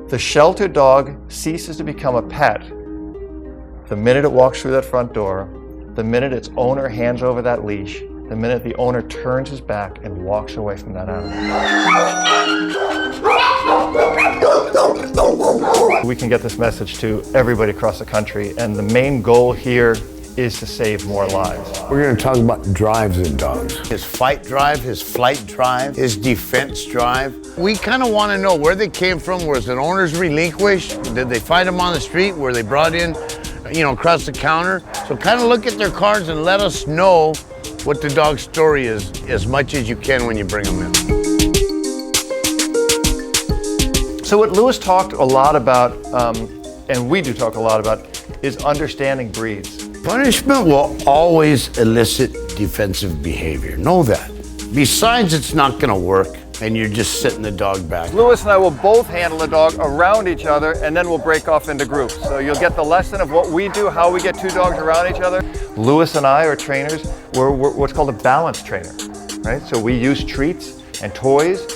The sheltered dog ceases to become a pet the minute it walks through that front door, the minute its owner hands over that leash, the minute the owner turns his back and walks away from that animal. We can get this message to everybody across the country, and the main goal here is to save more lives. We're going to talk about drives in dogs. His fight drive, his flight drive, his defense drive. We kind of want to know where they came from. Was an owner's relinquished? Did they find them on the street? Were they brought in, across the counter? So kind of look at their cards and let us know what the dog's story is as much as you can when you bring them in. So what Lewis talked a lot about, and we do talk a lot about, is understanding breeds. Punishment will always elicit defensive behavior. Know that. Besides, it's not going to work, and you're just sitting the dog back. Lewis and I will both handle the dog around each other, and then we'll break off into groups. So you'll get the lesson of what we do, how we get two dogs around each other. Lewis and I are trainers. We're what's called a balance trainer, right? So we use treats and toys,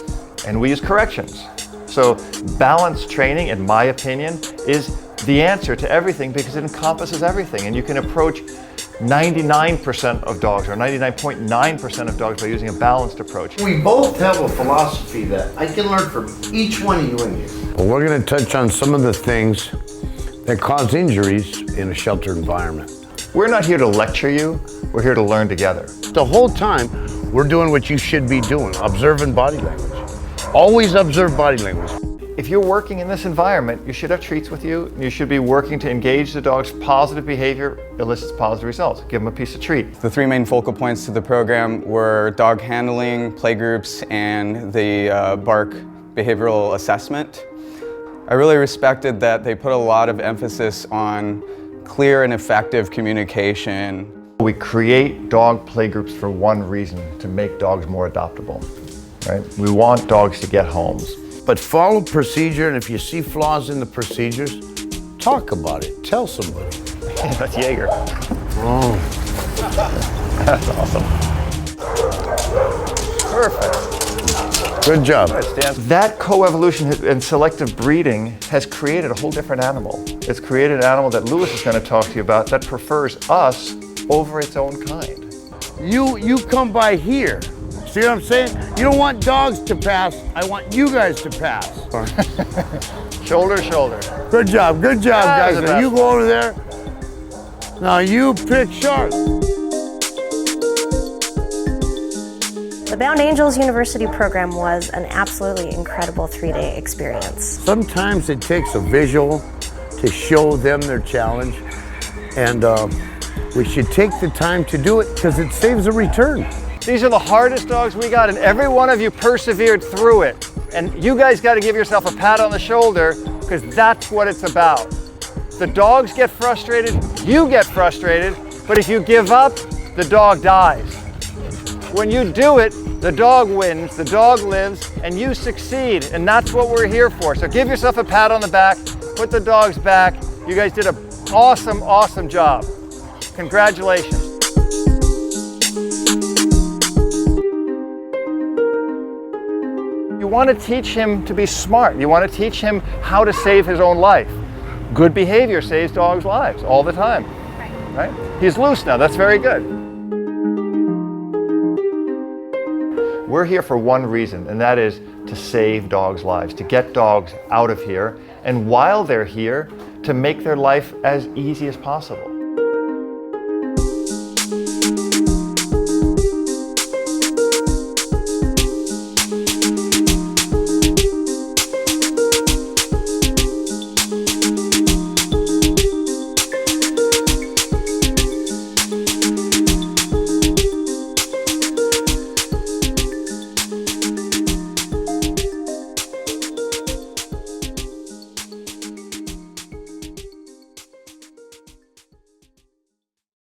and we use corrections. So balance training, in my opinion, is the answer to everything because it encompasses everything, and you can approach 99% of dogs or 99.9% of dogs by using a balanced approach. We both have a philosophy that I can learn from each one of you in here. Well, we're going to touch on some of the things that cause injuries in a sheltered environment. We're not here to lecture you, we're here to learn together. The whole time, we're doing what you should be doing, observing body language. Always observe body language. If you're working in this environment, you should have treats with you. You should be working to engage the dog's positive behavior, elicits positive results. Give them a piece of treat. The three main focal points to the program were dog handling, play groups, and the BARC behavioral assessment. I really respected that they put a lot of emphasis on clear and effective communication. We create dog play groups for one reason, to make dogs more adoptable, right? We want dogs to get homes. But follow procedure, and if you see flaws in the procedures, talk about it. Tell somebody. That's Jaeger. Oh. That's awesome. Perfect. Good job. That coevolution and selective breeding has created a whole different animal. It's created an animal that Lewis is going to talk to you about that prefers us over its own kind. You come by here. See what I'm saying? You don't want dogs to pass. I want you guys to pass. Shoulder to shoulder. Good job, guys. Now you go over there. Now you pick sharp. The Bound Angels University program was an absolutely incredible 3-day experience. Sometimes it takes a visual to show them their challenge, and we should take the time to do it because it saves a return. These are the hardest dogs we got, and every one of you persevered through it. And you guys got to give yourself a pat on the shoulder because that's what it's about. The dogs get frustrated, you get frustrated, but if you give up, the dog dies. When you do it, the dog wins, the dog lives, and you succeed, and that's what we're here for. So give yourself a pat on the back, put the dogs back. You guys did an awesome, awesome job. Congratulations. You want to teach him to be smart. You want to teach him how to save his own life. Good behavior saves dogs' lives all the time, right? He's loose now, that's very good. We're here for one reason, and that is to save dogs' lives, to get dogs out of here, and while they're here, to make their life as easy as possible.